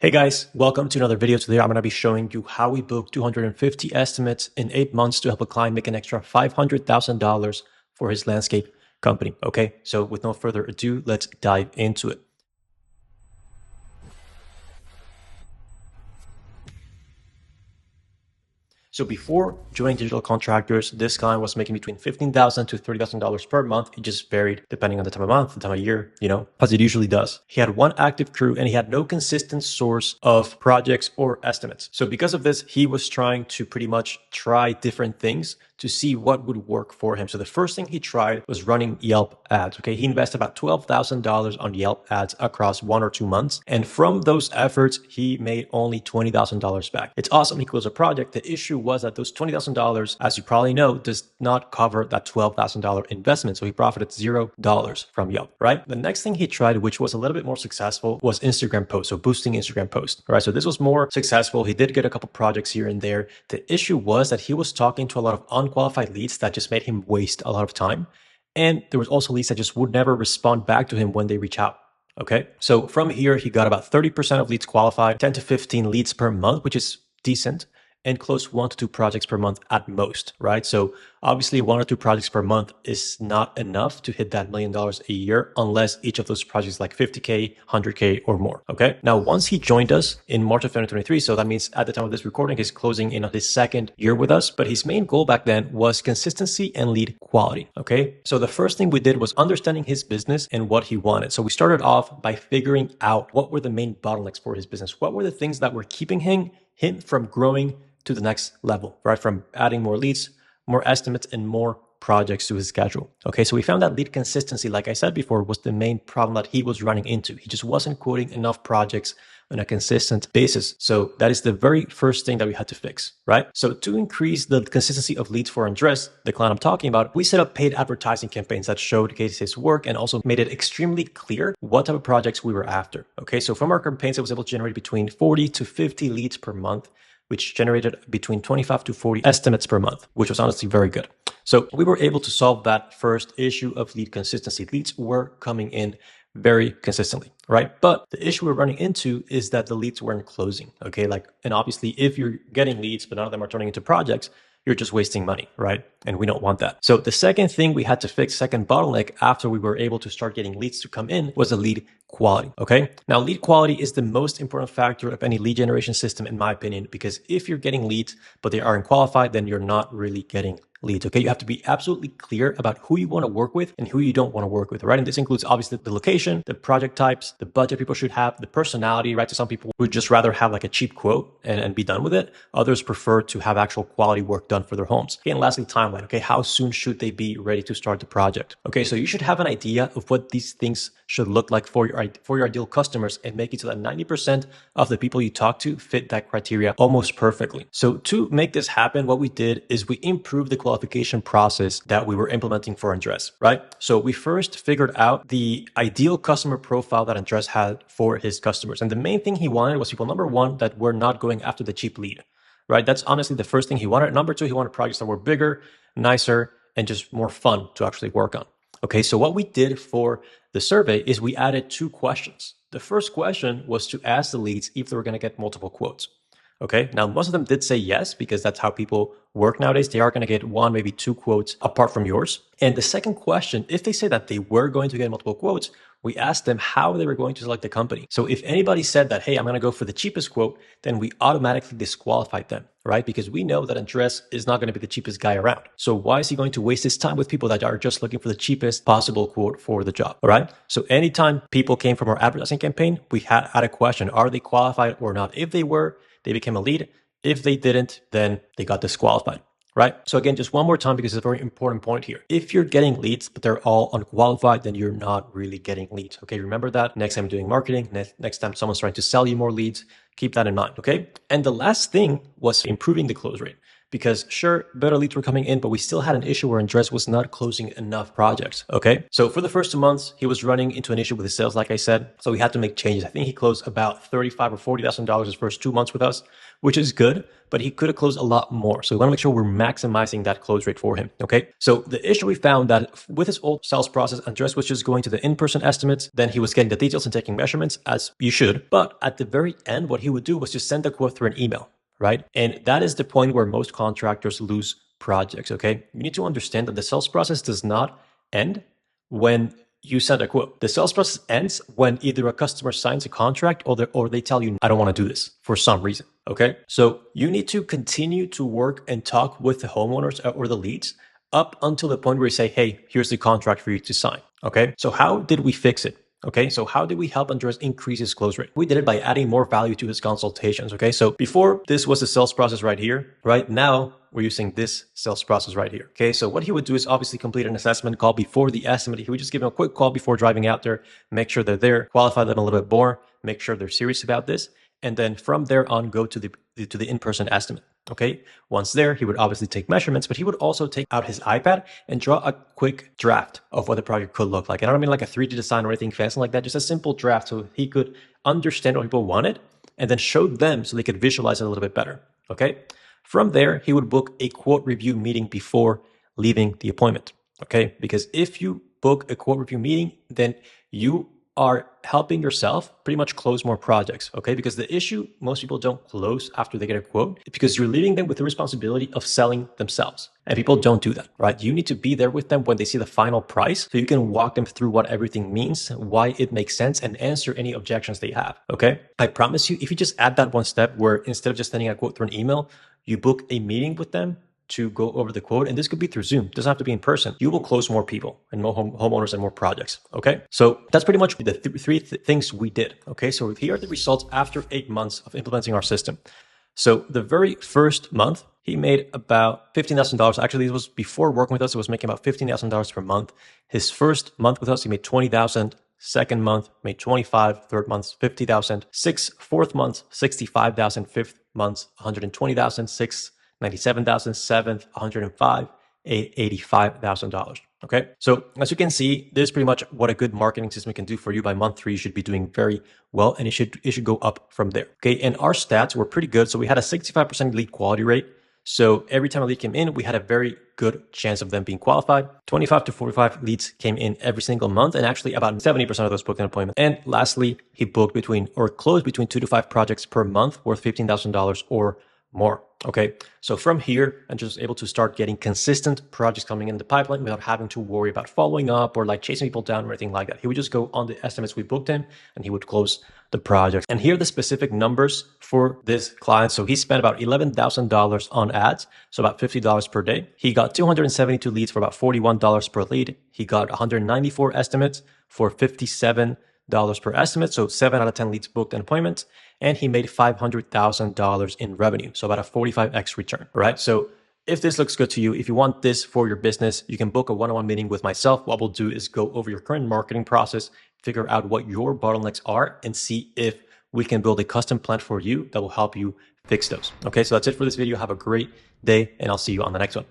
Hey guys, welcome to another video. Today I'm going to be showing you how we booked 250 estimates in 8 months to help a client make an extra $500,000 for his landscape company. Okay, so with no further ado, let's dive into it. So before joining Digital Contractors, this client was making between $15,000 to $30,000 per month. It just varied depending on the time of month, the time of year, as it usually does. He had one active crew and he had no consistent source of projects or estimates. So because of this, he was trying to pretty much try different things to see what would work for him. So the first thing he tried was running Yelp ads. Okay, he invested about $12,000 on Yelp ads across 1 or 2 months. And from those efforts, he made only $20,000 back. It's awesome. He closed a project. The issue was that those $20,000, as you probably know, does not cover that $12,000 investment. So he profited $0 from Yelp, right? The next thing he tried, which was a little bit more successful, was Instagram posts. So boosting Instagram posts, right? So this was more successful. He did get a couple projects here and there. The issue was that he was talking to a lot of unqualified leads that just made him waste a lot of time. And there was also leads that just would never respond back to him when they reach out. Okay. So from here, he got about 30% of leads qualified, 10 to 15 leads per month, which is decent, and close 1 to 2 projects per month at most, right? So obviously 1 or 2 projects per month is not enough to hit that $1 million a year unless each of those projects is like 50K, 100K or more, okay? Now, once he joined us in March of 2023, so that means at the time of this recording, he's closing in on his second year with us, but his main goal back then was consistency and lead quality, okay? So the first thing we did was understanding his business and what he wanted. So we started off by figuring out what were the main bottlenecks for his business. What were the things that were keeping him from growing to the next level, right? From adding more leads, more estimates, and more projects to his schedule. Okay, so we found that lead consistency, like I said before, was the main problem that he was running into. He just wasn't quoting enough projects on a consistent basis. So that is the very first thing that we had to fix, right? So to increase the consistency of leads for Andres, the client I'm talking about, we set up paid advertising campaigns that showcased his work and also made it extremely clear what type of projects we were after. Okay, so from our campaigns, I was able to generate between 40 to 50 leads per month, which generated between 25 to 40 estimates per month, which was honestly very good. So we were able to solve that first issue of lead consistency. Leads were coming in very consistently, right? But the issue we're running into is that the leads weren't closing, okay? And obviously if you're getting leads, but none of them are turning into projects, you're just wasting money, right? And we don't want that. So the second thing we had to fix, second bottleneck after we were able to start getting leads to come in, was the lead quality, okay? Now, lead quality is the most important factor of any lead generation system, in my opinion, because if you're getting leads, but they aren't qualified, then you're not really getting leads, okay? You have to be absolutely clear about who you want to work with and who you don't want to work with, right? And this includes obviously the location, the project types, the budget people should have, the personality, right? So some people would just rather have like a cheap quote and be done with it. Others prefer to have actual quality work done for their homes. Okay, and lastly, timeline, okay? How soon should they be ready to start the project? Okay, so you should have an idea of what these things should look like for your ideal customers and make it so that 90% of the people you talk to fit that criteria almost perfectly. So to make this happen, what we did is we improved the qualification process that we were implementing for Andres, right? So we first figured out the ideal customer profile that Andres had for his customers. And the main thing he wanted was people, number one, that were not going after the cheap lead, right? That's honestly the first thing he wanted. Number two, he wanted projects that were bigger, nicer, and just more fun to actually work on. Okay, so what we did for the survey is we added 2 questions. The first question was to ask the leads if they were going to get multiple quotes. Okay, now most of them did say yes, because that's how people work nowadays. They are going to get 1, maybe 2 quotes apart from yours. And the second question, if they say that they were going to get multiple quotes, we asked them how they were going to select the company. So if anybody said that, hey, I'm going to go for the cheapest quote, then we automatically disqualified them, right? Because we know that Andres is not going to be the cheapest guy around. So why is he going to waste his time with people that are just looking for the cheapest possible quote for the job, all right? So anytime people came from our advertising campaign, we had a question, are they qualified or not? If they were, they became a lead. If they didn't, then they got disqualified, right? So again, just one more time, because it's a very important point here. If you're getting leads, but they're all unqualified, then you're not really getting leads. Okay, remember that next time doing marketing, next time someone's trying to sell you more leads, keep that in mind, okay? And the last thing was improving the close rate. because sure, better leads were coming in, but we still had an issue where Andres was not closing enough projects. Okay. So for the first 2 months, he was running into an issue with his sales, like I said. So we had to make changes. I think he closed about $35,000 or $40,000 his first 2 months with us, which is good, but he could have closed a lot more. So we want to make sure we're maximizing that close rate for him. Okay. So the issue we found that with his old sales process, Andres was just going to the in-person estimates. Then he was getting the details and taking measurements, as you should. But at the very end, what he would do was just send the quote through an email, right? And that is the point where most contractors lose projects. Okay. You need to understand that the sales process does not end when you send a quote. The sales process ends when either a customer signs a contract or they tell you, I don't want to do this for some reason. Okay. So you need to continue to work and talk with the homeowners or the leads up until the point where you say, hey, here's the contract for you to sign. Okay. So how did we fix it? Okay, so how did we help Andres increase his close rate? We did it by adding more value to his consultations. Okay, so before this was the sales process right here, right? Now we're using this sales process right here. Okay, so what he would do is obviously complete an assessment call before the estimate. He would just give him a quick call before driving out there, make sure they're there, qualify them a little bit more, make sure they're serious about this. And then from there on, go to the in-person estimate. Okay. Once there, he would obviously take measurements, but he would also take out his iPad and draw a quick draft of what the project could look like. And I don't mean like a 3D design or anything fancy like that, just a simple draft so he could understand what people wanted and then show them so they could visualize it a little bit better. Okay. From there, he would book a quote review meeting before leaving the appointment. Okay. Because if you book a quote review meeting, then you are helping yourself pretty much close more projects, okay? Because the issue most people don't close after they get a quote because you're leaving them with the responsibility of selling themselves. And people don't do that, right? You need to be there with them when they see the final price so you can walk them through what everything means, why it makes sense, and answer any objections they have, okay? I promise you, if you just add that one step where instead of just sending a quote through an email, you book a meeting with them to go over the quote, and this could be through Zoom. It doesn't have to be in person. You will close more people and more homeowners and more projects. Okay, so that's pretty much the three things we did. Okay, so here are the results after 8 months of implementing our system. So the very first month, he made about $15,000. Actually, it was before working with us. It was making about $15,000 per month. His first month with us, he made $20,000. Second month, made $25,000. Third month, $50,000. Fourth month, $65,000. Fifth month, $120,000. Sixth, $97,000, seventh, $105,000, $85,000. Okay. So as you can see, this is pretty much what a good marketing system can do for you. By month 3, you should be doing very well, and it should go up from there. Okay. And our stats were pretty good. So we had a 65% lead quality rate. So every time a lead came in, we had a very good chance of them being qualified. 25 to 45 leads came in every single month, and actually about 70% of those booked an appointment. And lastly, he booked closed between 2 to 5 projects per month worth $15,000 or more. Okay. So from here, I'm just able to start getting consistent projects coming in the pipeline without having to worry about following up or like chasing people down or anything like that. He would just go on the estimates we booked him and he would close the project. And here are the specific numbers for this client. So he spent about $11,000 on ads, so about $50 per day. He got 272 leads for about $41 per lead. He got 194 estimates for $57 per estimate. So 7 out of 10 leads booked an appointment, and he made $500,000 in revenue. So about a 45x return, right? So if this looks good to you, if you want this for your business, you can book a one-on-one meeting with myself. What we'll do is go over your current marketing process, figure out what your bottlenecks are, and see if we can build a custom plan for you that will help you fix those. Okay, so that's it for this video. Have a great day, and I'll see you on the next one.